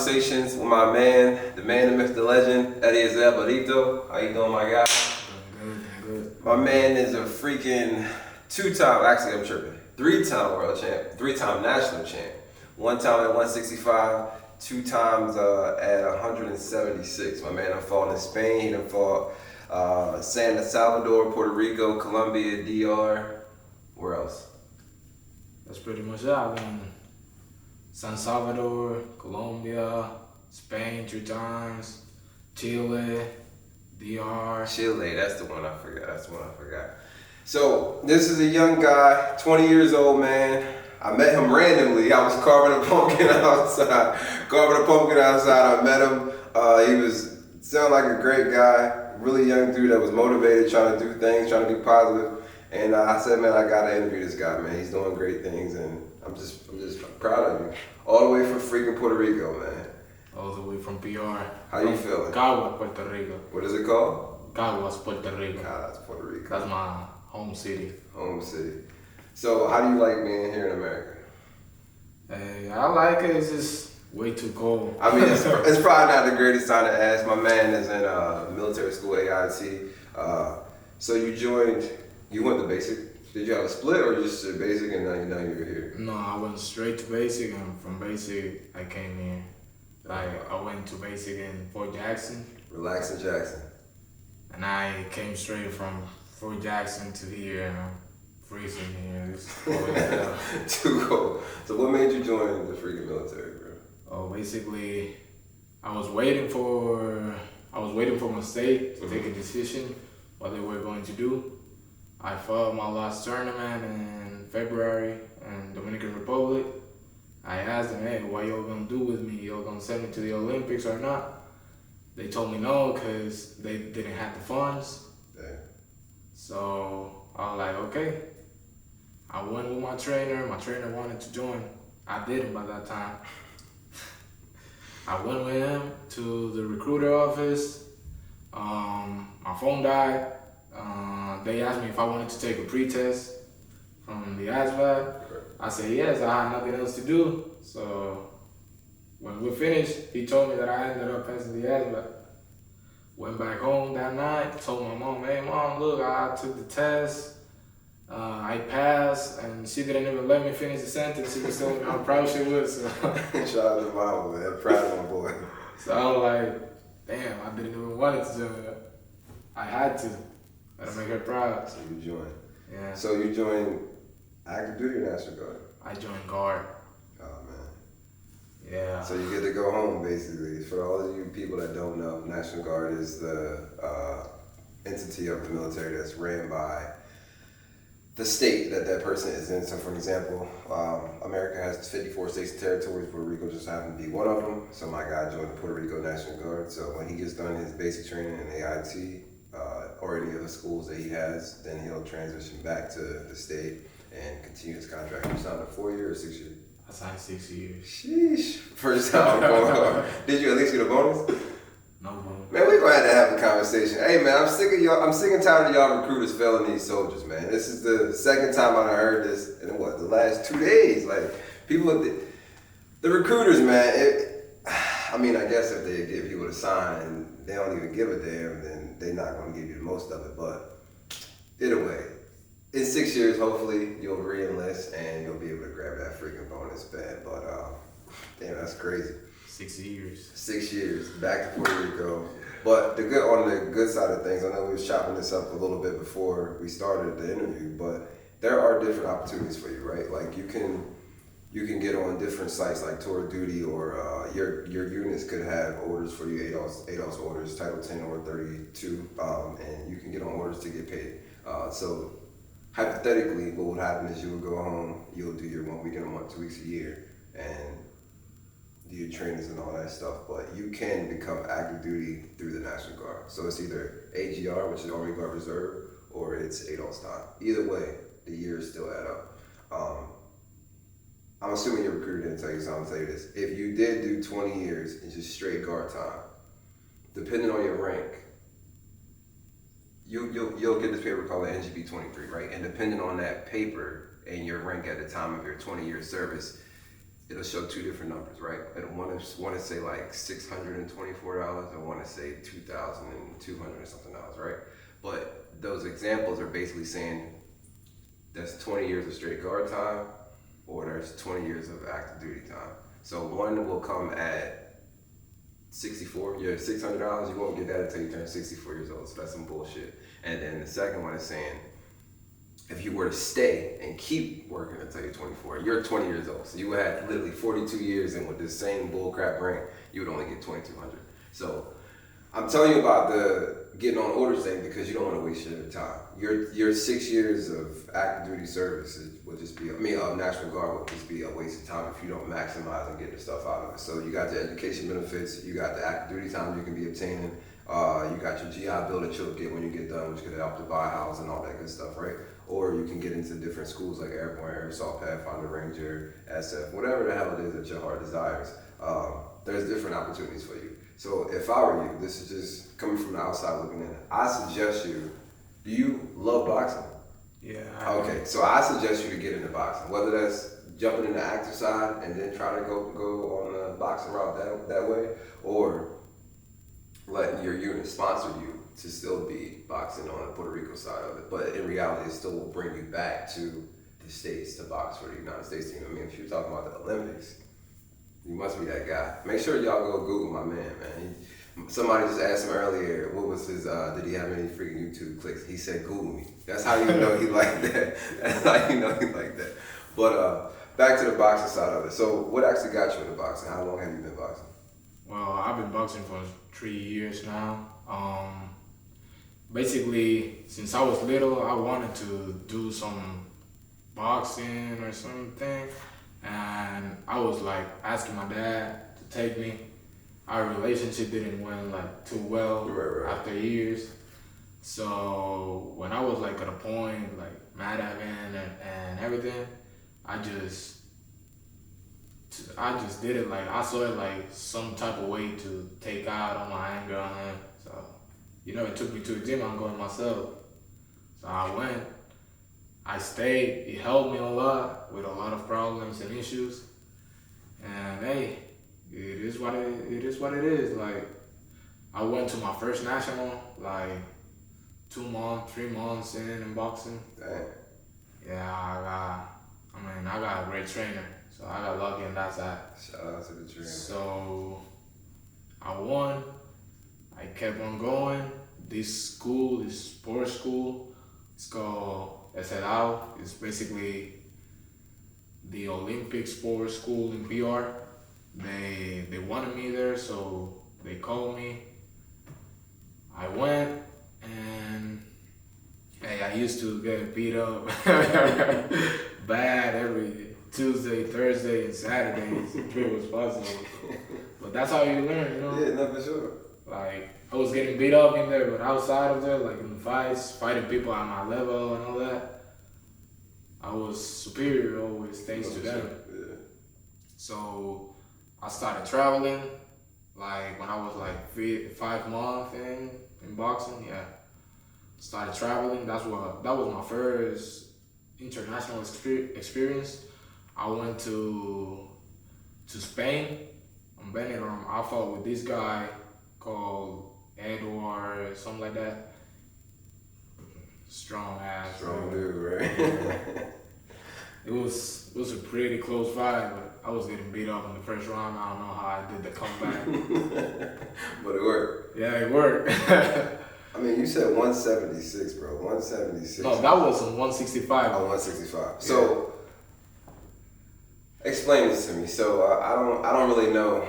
conversations with my man, the myth, the legend, Eliezer, Brito. How you doing, my guy? I'm good. My man is a freaking I'm tripping, three-time world champ, three-time national champ. One time at 165, two times at 176. My man done fought in Spain, he done fought San Salvador, Puerto Rico, Colombia, DR. Where else? That's pretty much it. I've been San Salvador, Colombia, Spain 2 times, Chile, DR. Chile, that's the one I forgot. So, this is a young guy, 20 years old, man. I met him randomly. I was carving a pumpkin outside. I met him. Sounded like a great guy, really young dude that was motivated, trying to do things, trying to be positive. And I said, man, I gotta interview this guy, man. He's doing great things, and I'm just proud of you. All the way from freaking Puerto Rico, man. All the way from PR. How you feeling? Caguas, Puerto Rico. What is it called? Caguas, Puerto Rico. That's Puerto Rico. That's my home city. Home city. So, how do you like being here in America? Hey, I like it. It's just way too cold. I mean, it's probably not the greatest time to ask. My man is in military school, AIT. So you went to basic. Did you have a split or just a basic and now you're here? No, I went straight to basic, and from basic I came here. I went to basic in Fort Jackson. Relaxing Jackson. And I came straight from Fort Jackson to here, and I'm freezing here. It's cold as hell. Too cold. So what made you join the freaking military, bro? Oh, basically, I was waiting for my state to take a decision what they were going to do. I fought my last tournament in February in Dominican Republic. I asked them, hey, what y'all gonna do with me? Y'all gonna send me to the Olympics or not? They told me no, because they didn't have the funds. Yeah. So I was like, okay. I went with my trainer. My trainer wanted to join. I didn't by that time. I went with him to the recruiter office. My phone died. They asked me if I wanted to take a pre-test from the ASVAB. I said yes, I had nothing else to do. So when we finished, he told me that I ended up passing the ASVAB. Went back home that night, told my mom, hey mom, look, I took the test. I passed, and she didn't even let me finish the sentence. She was telling me how proud she was. So. Shout out to mom, man. Proud of my boy. So I was like, damn, I didn't even want it to do it. I had to. Gotta make her proud. So you joined. Yeah. So you joined active duty or National Guard? I joined Guard. Oh man. Yeah. So you get to go home basically. For all of you people that don't know, National Guard is the entity of the military that's ran by the state that person is in. So for example, America has 54 states and territories. Puerto Rico just happened to be one of them. So my guy joined the Puerto Rico National Guard. So when he gets done his basic training in AIT, or any of the schools that he has, then he'll transition back to the state and continue his contract. You signed a 4-year or 6 year? I signed 6 years. Sheesh. First time going. Did you at least get a bonus? No bonus. Man, we're gonna have to have a conversation. Hey man, I'm sick and tired of y'all recruiters failing these soldiers, man. This is the second time I've heard this in the last 2 days. Like, people, the recruiters, man, I guess if they give people to sign, they don't even give a damn, then they're not going to give you the most of it. But either way, in 6 years, hopefully, you'll re-enlist and you'll be able to grab that freaking bonus bag. But damn, that's crazy. 6 years. 6 years, back to Puerto Rico. But on the good side of things, I know we was chopping this up a little bit before we started the interview, but there are different opportunities for you, right? Like you can get on different sites like Tour of Duty, or your units could have orders for you, ADOS orders, Title 10 or 32, and you can get on orders to get paid. So hypothetically, what would happen is you would go home, you'll do your 1 weekend a month, 2 weeks a year, and do your trainings and all that stuff, but you can become active duty through the National Guard. So it's either AGR, which is Army Guard Reserve, or it's ADOS time. Either way, the years still add up. I'm assuming your recruiter didn't tell you, so I'm gonna tell you this. If you did do 20 years in just straight guard time, depending on your rank, you'll get this paper called an NGB 23, right? And depending on that paper and your rank at the time of your 20-year service, it'll show two different numbers, right? It'll want to say like $624, and want to say $2,200 or something else, right? But those examples are basically saying that's 20 years of straight guard time, or there's 20 years of active duty time. So one will come at 64, you're $600, you won't get that until you turn 64 years old, so that's some bullshit. And then the second one is saying, if you were to stay and keep working until you're 24, you're 20 years old. So you would have literally 42 years, and with this same bullcrap brain, you would only get 2,200. So I'm telling you about the getting on orders thing because you don't want to waste your time. Your 6 years of active duty service would just be, National Guard would just be a waste of time if you don't maximize and get the stuff out of it. So you got the education benefits, you got the active duty time you can be obtaining, you got your GI Bill that you'll get when you get done, which could help to buy a house and all that good stuff, right? Or you can get into different schools like Airborne, Air Assault, Pathfinder, Ranger, SF, whatever the hell it is that your heart desires. There's different opportunities for you. So if I were you, this is just coming from the outside looking in, I suggest you, do you love boxing? Yeah. Okay, so I suggest you to get into boxing, whether that's jumping in the active side and then trying to go on the boxing route that way, or letting your unit sponsor you to still be boxing on the Puerto Rico side of it. But in reality, it still will bring you back to the States to box for the United States team. I mean, if you're talking about the Olympics, you must be that guy. Make sure y'all go Google my man. Somebody just asked him earlier, what was his, did he have any freaking YouTube clicks? He said, Google me. That's how you know he like that. That's how you know he like that. But back to the boxing side of it. So what actually got you into boxing? How long have you been boxing? Well, I've been boxing for 3 years now. Basically, since I was little, I wanted to do some boxing or something. And I was like asking my dad to take me. Our relationship didn't went like too well after years. So when I was like at a point, like mad at him and everything, I just did it like, I saw it like some type of way to take out on my anger on him. So, it took me to the gym, I'm going myself. So I went, I stayed, it helped me a lot with a lot of problems and issues. And hey, it is what it is. Like, I went to my first national, like 3 months in boxing. Dang. Yeah, I got a great trainer. So I got lucky on that side. Shout out to the trainer. So I won. I kept on going. This sports school, it's called SLAO. It's basically the Olympic sports school in PR. They wanted me there, so they called me. I went, and hey, I used to get beat up bad every Tuesday, Thursday, and Saturdays if it was possible. But that's how you learn, Yeah, no, for sure. Like, I was getting beat up in there, but outside of there, like in fights, fighting people at my level and all that, I was superior always, thanks to them. Yeah. So I started traveling, like when I was like 5 months in boxing, yeah. Started traveling, that was my first international experience. I went to Spain, on Benidorm. I fought with this guy called Edward, something like that. Strong dude, right? It was a pretty close fight, but I was getting beat up in the first round. I don't know how I did the comeback. But it worked. Yeah, it worked. I mean, you said 176, bro. 176. No, that was on 165. Oh, 165. So, explain this to me. So, I don't really know.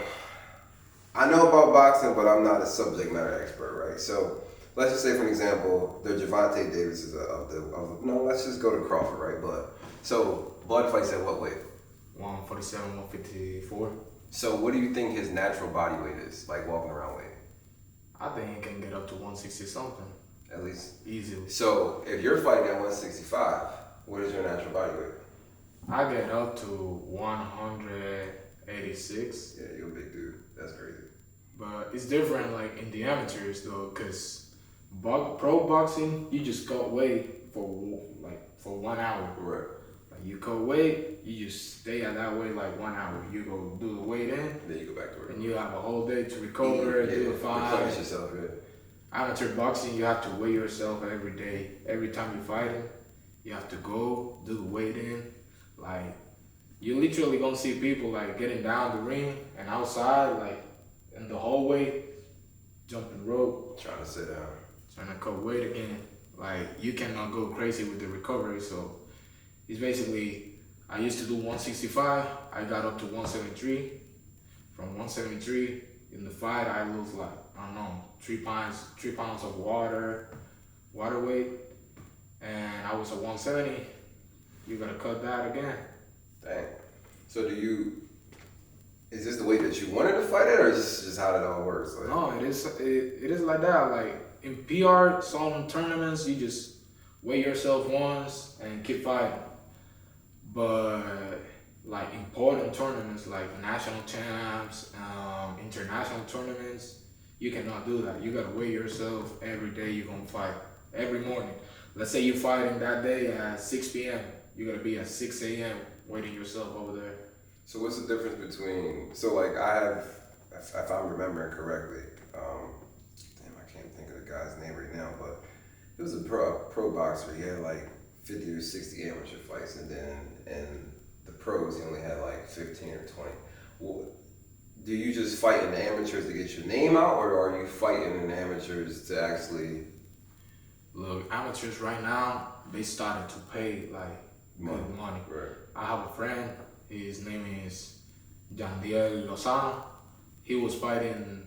I know about boxing, but I'm not a subject matter expert, right? So, let's just say, for example, the Gervonta Davis is let's just go to Crawford, right? Bud fights at what weight? 147, 154. So, what do you think his natural body weight is, like walking around weight? I think he can get up to 160 something. At least. Easily. So, if you're fighting at 165, what is your natural body weight? I get up to 186. Yeah, you're a big dude. That's crazy. But it's different, like in the amateurs though, because pro boxing, you just cut weight for 1 hour. Right. Like you cut weight, you just stay at that weight like 1 hour. You go do the weight in, Then you go back to work. and you have a whole day to recover, do the Replenish five. yourself, yeah. Amateur boxing, you have to weigh yourself every day. Every time you're fighting, you have to go do the weight in. Like you literally gonna see people like getting down the ring and outside, like in the hallway, jumping rope, Trying to sit down. trying to cut weight again. Like you cannot go crazy with the recovery. So it's basically, I used to do 165. I got up to 173. From 173 in the fight, I lose like, I don't know, 3 pounds of water weight, and I was at 170. You gotta cut that again. Dang. So is this the weight that you wanted to fight at, or is this just how it all works? Like, No, it is like that. Like in PR, some tournaments, you just weigh yourself once and keep fighting. But like important tournaments, like national champs, international tournaments, you cannot do that. You gotta weigh yourself every day you're gonna fight. Every morning. Let's say you're fighting that day at 6 p.m. You gotta be at 6 a.m. weighing yourself over there. So what's the difference between, so like I have, if I'm remembering correctly, damn, I can't think of the guy's name right now, but it was a pro boxer. He had like 50 or 60 amateur fights, and then in the pros, he only had like 15 or 20. Well, do you just fight in the amateurs to get your name out, or are you fighting in the amateurs to actually? Look, amateurs right now, they started to pay like good money. Right. I have a friend, his name is Jandiel Lozano. He was fighting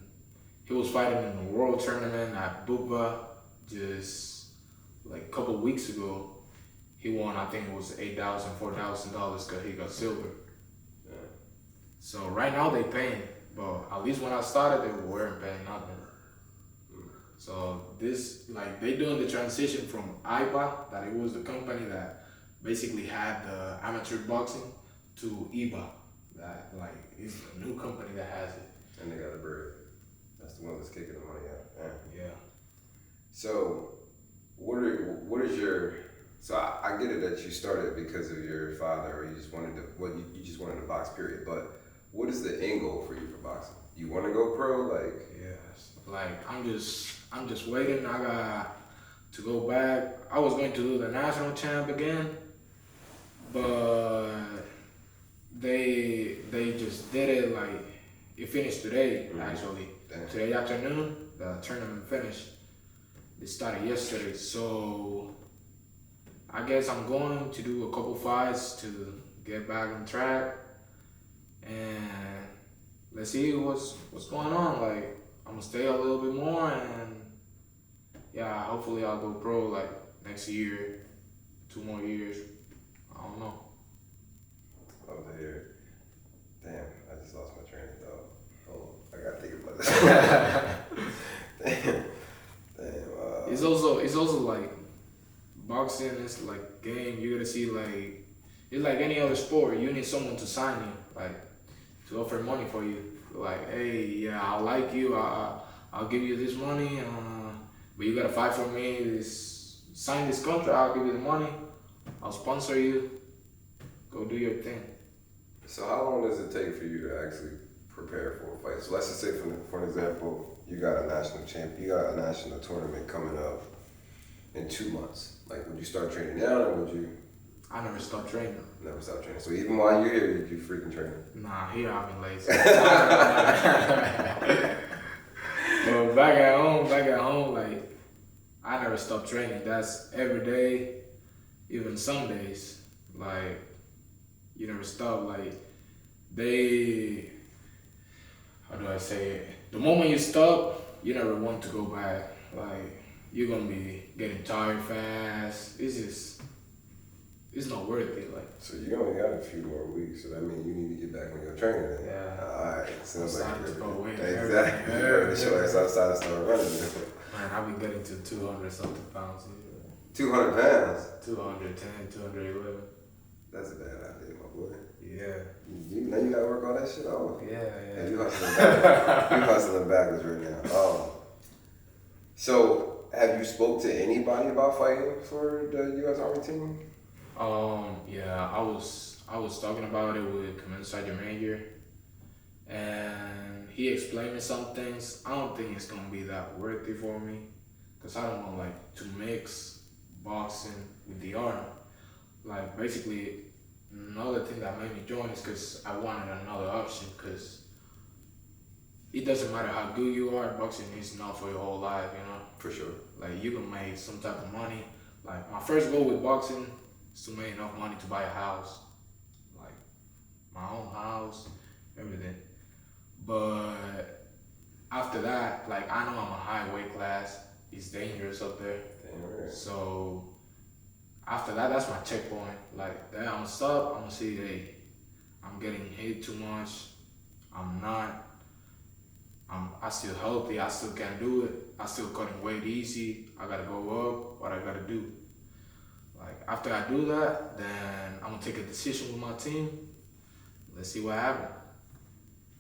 in the world tournament at Buba just like a couple weeks ago. He won, I think it was $8,000, $4,000 because he got silver. Yeah. So right now they paying, but at least when I started, they weren't paying nothing. So this, like, they doing the transition from IBA, that it was the company that basically had the amateur boxing, to IBA, that like is a new company that has it. And they got the bird. That's the one that's kicking the money out. Yeah. Yeah. So, so I get it that you started because of your father, or you just wanted you just wanted to box, period. But what is the end goal for you for boxing? You want to go pro, like? Yes. Like I'm just waiting. I got to go back. I was going to do the national champ again, but they just did it like it finished today. Actually, today afternoon the tournament finished. It started yesterday, so I guess I'm going to do a couple fights to get back on track, and let's see what's going on. Like I'm gonna stay a little bit more, and yeah, hopefully I'll go pro like next year, 2 more years. I don't know. Love to hear. Damn, I just lost my train of thought. Hold on, I gotta think about this. Damn. It's also like boxing is like game. You gotta see like it's like any other sport. You need someone to sign you, like to offer money for you. Like, hey, yeah, I like you. I'll give you this money. But you gotta fight for me. Sign this contract. I'll give you the money. I'll sponsor you. Go do your thing. So how long does it take for you to actually prepare for a fight? So let's just say, for an example, you got a national tournament coming up in 2 months. Like, would you start training now, or would you? I never stopped training. Never stop training. So even while you're here, you freaking training. Nah, here I've been lazy. But back at home, like I never stop training. That's every day, even some days. Like you never stop. Like how do I say it? The moment you stop, you never want to go back. Like you're gonna be getting tired fast. It's not worth it. Like so, you only got a few more weeks. So that means you need to get back on your training. Then. Yeah. All right. Sounds like to go away. Exactly. You're ready to show us outside and start running. Man, I've been getting to 200 something pounds. 200 pounds. 210, 211. That's a bad idea, my boy. Yeah. Now you gotta work all that shit off. Yeah. And you hustling backwards right now. So have you spoke to anybody about fighting for the U.S. Army team? Yeah, I was talking about it with community sergeant major, and he explained me some things. I don't think it's gonna be that worthy for me, cause I don't want like to mix boxing with the army. Like basically, another thing that made me join is cause I wanted another option. Cause it doesn't matter how good you are, boxing is not for your whole life. For sure. Like you can make some type of money. Like my first goal with boxing is to make enough money to buy a house, like my own house, everything. But after that, like I know I'm a high weight class. It's dangerous up there. Damn right. So after that, that's my checkpoint. Like then I'm gonna stop. I'm gonna see, hey, I'm getting hit too much. I'm not. I still healthy. I still can do it. I still cutting weight easy. I gotta go up. What I gotta do. Like after I do that, then I'm gonna take a decision with my team. Let's see what happens.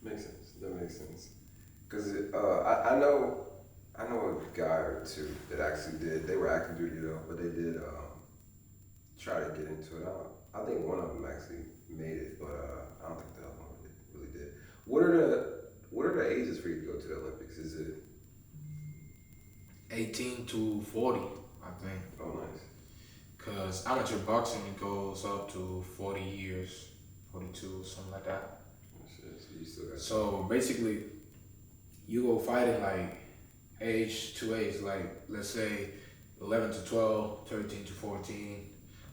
Makes sense. That makes sense. Cause I know a guy or two that actually did. They were active duty though, but they did try to get into it. I think one of them actually made it, but I don't think the other one really did. What are the ages for you to go to the Olympics? Is it 18 to 40, I think. oh nice? Cause amateur boxing it goes up to 40 years, 42, something like that. Oh, shit, so you still got So basically, you go fighting like age to age, like let's say 11 to 12, 13 to 14.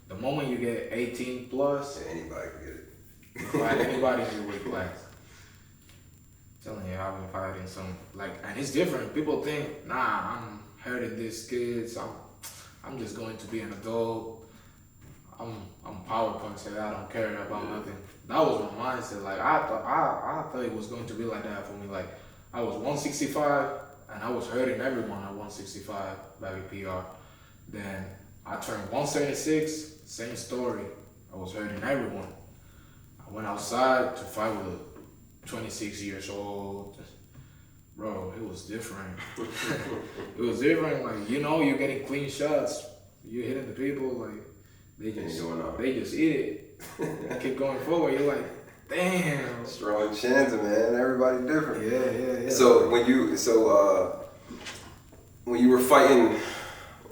The moment you get 18 plus, yeah, anybody can get it. you can fight anybody in your weight class. Telling you, I've been fighting some and it's different. People think, nah, I'm hurting these kids. I'm just going to be an adult. I'm power puncher. I don't care about nothing. That was my mindset. Like I thought it was going to be like that for me. Like I was 165 and I was hurting everyone at 165 back at PR. Then I turned 176. Same story. I was hurting everyone. I went outside to fight with a 26 years old. Bro, it was different. It was different. Like you're getting clean shots. You're hitting the people. Like they just eat it. And keep going forward. You're like, damn. Strong chins, man. Everybody different. Yeah. So when you were fighting,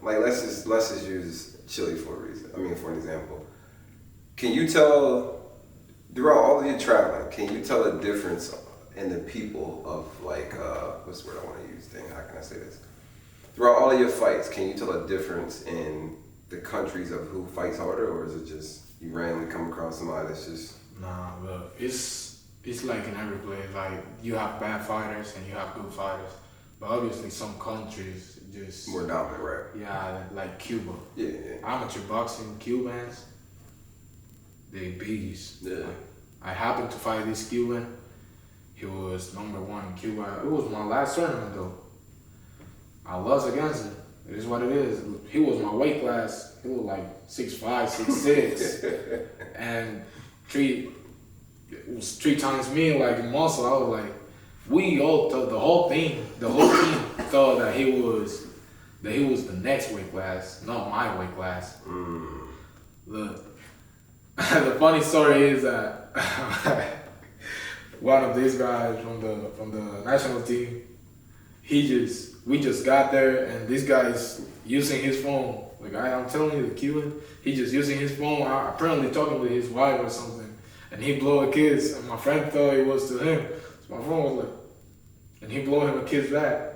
like let's just use Chile for a reason. I mean, for an example. Can you tell throughout all of your traveling? Can you tell a difference in the people of what's the word I want to use? Dang, how can I say this? Throughout all of your fights, can you tell a difference in the countries of who fights harder, or is it just you randomly come across somebody that's just? Nah, look, it's like in every place. Like you have bad fighters and you have good fighters, but obviously some countries just More dominant, right? Yeah, like Cuba. Yeah. Amateur boxing, Cubans, they beasts. Yeah. Like, I happened to fight this Cuban. He was #1 in Cuba. It was my last tournament though. I lost against him. It is what it is. He was my weight class. He was like 6'5", 6'6", and it was 3 times me, like in muscle. I was like, we all thought the whole team thought that he was the next weight class, not my weight class. Look, the funny story is that one of these guys from the national team, we just got there and this guy is using his phone. The guy I'm telling you, the Cuban, he just using his phone, apparently talking with his wife or something, and he blow a kiss, and my friend thought it was to him. So my phone was like, and he blow him a kiss back.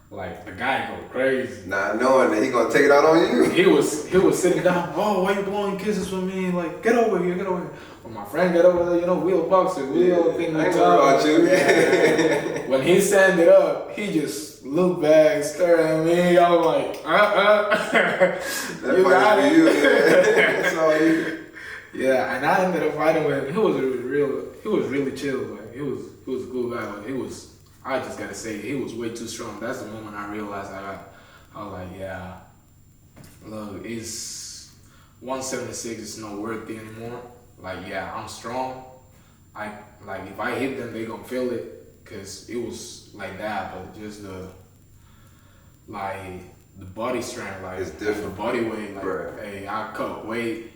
Like the guy go crazy. Not knowing that he gonna take it out on you. He was sitting down. Oh, why you blowing kisses for me? Like get over here. When my friend get over there, we a boxer. We all think we talk about you. Yeah. When he stand it up, he just looked back, stared at me. I was like, That you got it. You, That's all you. Yeah, and I ended up fighting with him. He was really chill. Like he was a good guy. Like I just gotta say, he was way too strong. That's the moment I realized I was like, yeah, look, it's 176 is not worthy anymore. Like, yeah, I'm strong. If I hit them, they gonna feel it, cause it was like that. But just the body strength, like it's different. the body weight, like, right. Hey, I cut weight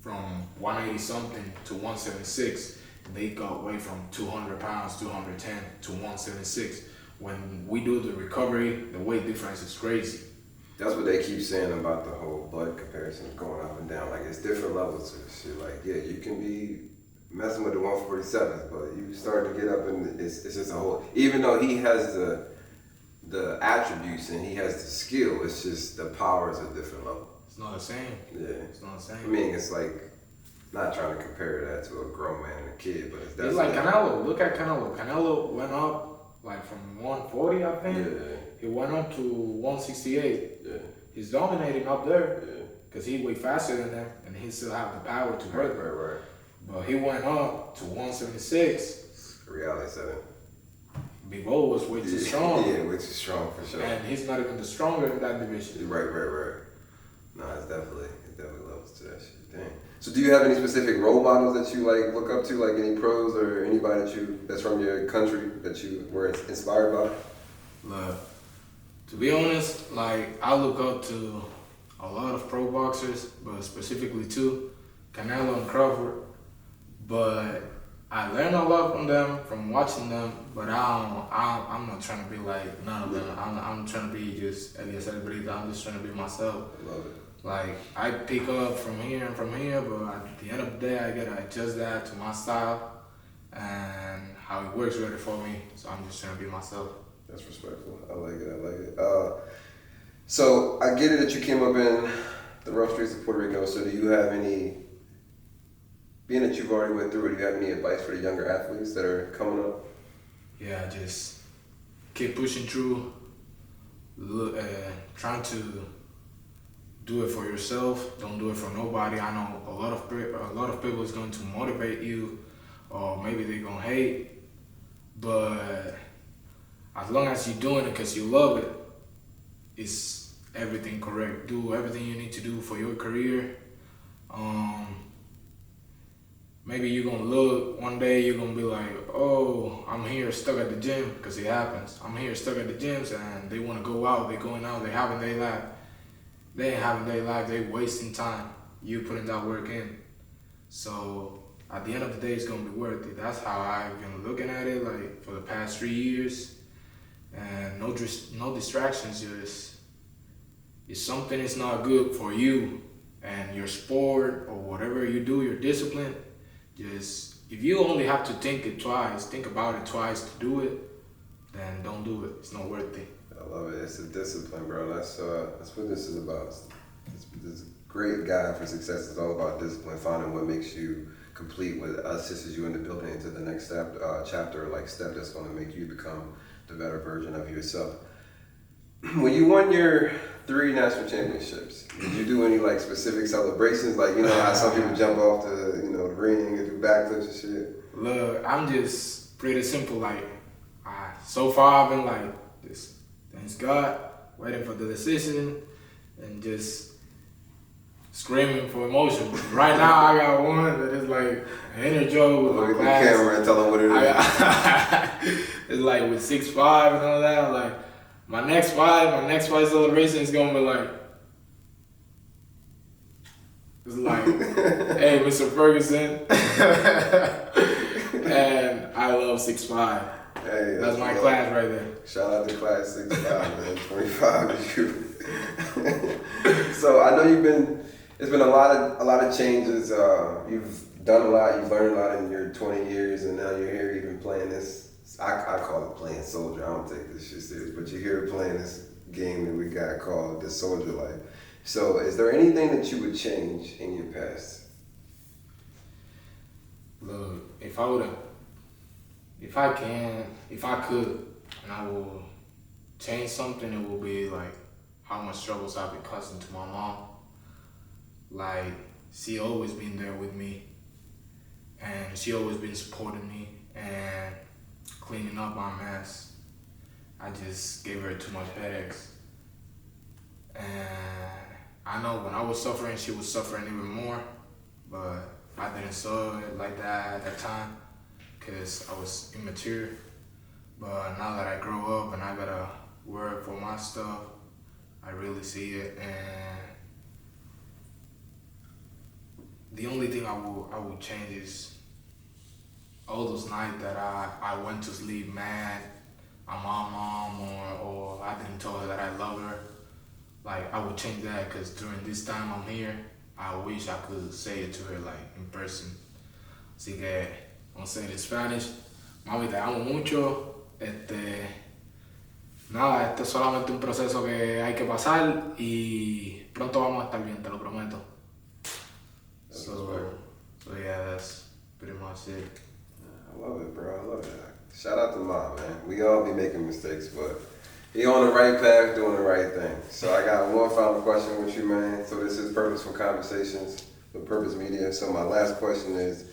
from 180 something to 176. They got weight from 200 pounds, 210 to 176. When we do the recovery, the weight difference is crazy. That's what they keep saying about the whole blood comparisons going up and down. Like, it's different levels to this shit. Like, yeah, you can be messing with the 147s, but you start to get up and it's just a whole. Even though he has the attributes and he has the skill, it's just the power is a different level. It's not the same. Yeah, It's not the same. I mean, it's like not trying to compare that to a grown man and a kid, but it's It's like Canelo. Look at Canelo. Canelo went up like from 140, I think. Yeah. He went up to 168. Yeah. He's dominating up there Yeah. because he way faster than them and he still have the power to hurt them. Right. But he went up to 176. Reality setting. Big O was way too strong. Yeah, way too strong for sure. And he's not even the stronger in that division. Right. No, it's definitely levels to that shit. Dang. So do you have any specific role models that you like look up to, like any pros or anybody that's from your country that you were inspired by? Look, to be honest, like I look up to a lot of pro boxers, but specifically two, Canelo and Crawford. But I learned a lot from them, from watching them. But I'm not trying to be like none of them. I'm trying to be just Eliezer, Brito. I'm just trying to be myself. Love it. Like I pick up from here and from here, but at the end of the day, I gotta adjust that to my style and how it works better for me. So I'm just trying to be myself. That's respectful. I like it. So I get it that you came up in the rough streets of Puerto Rico. So do you have any, being that you've already went through it, do you have any advice for the younger athletes that are coming up? Yeah, just keep pushing through. Trying to do it for yourself. Don't do it for nobody. I know a lot of people is going to motivate you, or maybe they're gonna hate. But as long as you're doing it because you love it, it's everything correct. Do everything you need to do for your career. Maybe you're gonna look one day, you're gonna be like, oh, I'm here stuck at the gym, because it happens. I'm here stuck at the gyms and they wanna go out, they're going out, they're having their life. They ain't having their life, they wasting time. You putting that work in. So at the end of the day, it's gonna be worth it. That's how I've been looking at it, like for the past 3 years. And no distractions, just if something is not good for you and your sport or whatever you do, your discipline, just if you only have to think about it twice to do it, then don't do it. It's not worth it. I love it. It's a discipline, bro. That's what this is about. This great guide for success is all about discipline, finding what makes you complete, what assists you in the building into the next chapter, like step that's going to make you become the better version of yourself. When you won your 3 national championships, did you do any like specific celebrations? Like, you know how some people jump off the ring and do backflips and shit? Look, I'm just pretty simple. Like, so far I've been like, just thanks God, waiting for the decision, and just screaming for emotion. Right now I got one that is like an inner joke with Look my at class. the camera and tell them what it is. It's like with 6'5" and all that. Like my next fight celebration is gonna be like, it's like, hey, Mr. Ferguson, and I love 6'5". Hey, that's my class right there. Shout out to class 65, man. 25 is you. So I know it's been a lot of changes. You've done a lot, you've learned a lot in your 20 years, and now you're here even playing this. I call it playing soldier. I don't take this shit serious, but you're here playing this game that we got called the soldier life. So is there anything that you would change in your past? Look, if I could, and I will change something, it will be like how much troubles I've been causing to my mom. Like, she always been there with me, and she always been supporting me and cleaning up my mess. I just gave her too much headaches. And I know when I was suffering, she was suffering even more, but I didn't saw it like that at that time because I was immature. But now that I grow up and I gotta work for my stuff, I really see it. And the only thing I would change is all those nights that I went to sleep mad at my mom or I didn't tell her that I love her. Like, I would change that because during this time I'm here, I wish I could say it to her like in person. Así que, vamos a say it in Spanish. Mami, te amo mucho. Nada, este es solamente un proceso que hay que pasar y pronto vamos a estar bien, te lo prometo. So yeah, that's pretty much it. I love it, bro. I love it. Shout out to Mom, man. We all be making mistakes, but he on the right path, doing the right thing. So I got one final question with you, man. So this is Purposeful Conversations with Purpose Media. So my last question is,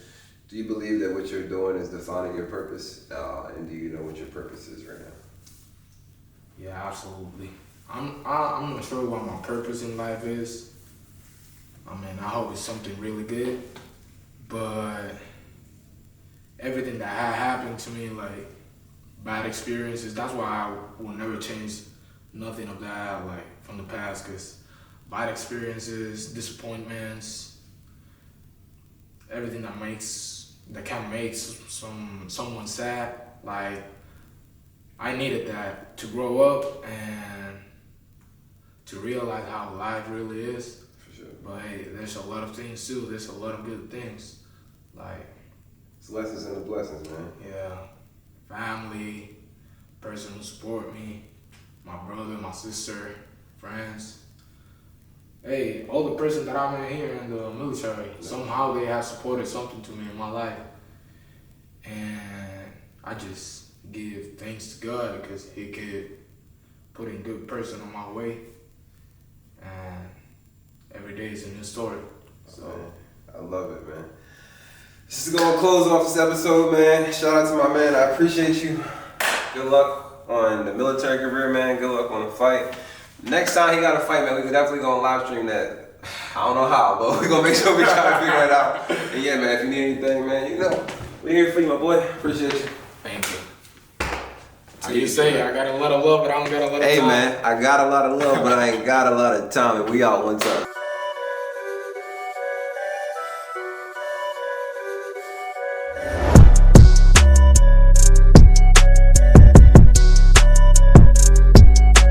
do you believe that what you're doing is defining your purpose? And do you know what your purpose is right now? Yeah, absolutely. I'm not sure what my purpose in life is. I mean, I hope it's something really good, but everything that had happened to me, like bad experiences, that's why I will never change nothing of that, like from the past, because bad experiences, disappointments, everything that can make someone sad, like I needed that to grow up and to realize how life really is. For sure. But hey, there's a lot of things too. There's a lot of good things. Like, It's lessons and the blessings, man. yeah, family, person who support me, my brother, my sister, friends. Hey, all the person that I met here in the military, somehow they have supported something to me in my life. And I just give thanks to God because He could put a good person on my way. And every day is a new story. So Man, I love it, man. This is gonna close off this episode, man. Shout out to my man. I appreciate you. Good luck on the military career, man. Good luck on the fight. Next time he got a fight, man, we definitely gonna live stream that. I don't know how, but we're gonna make sure we try to figure it out. And yeah, man, if you need anything, man, you know, we're here for you, my boy. Appreciate you. thank you. How you say, I got a lot of love, but I don't got a lot of time. Hey, man, I got a lot of love, but I ain't got a lot of time, and we out one time.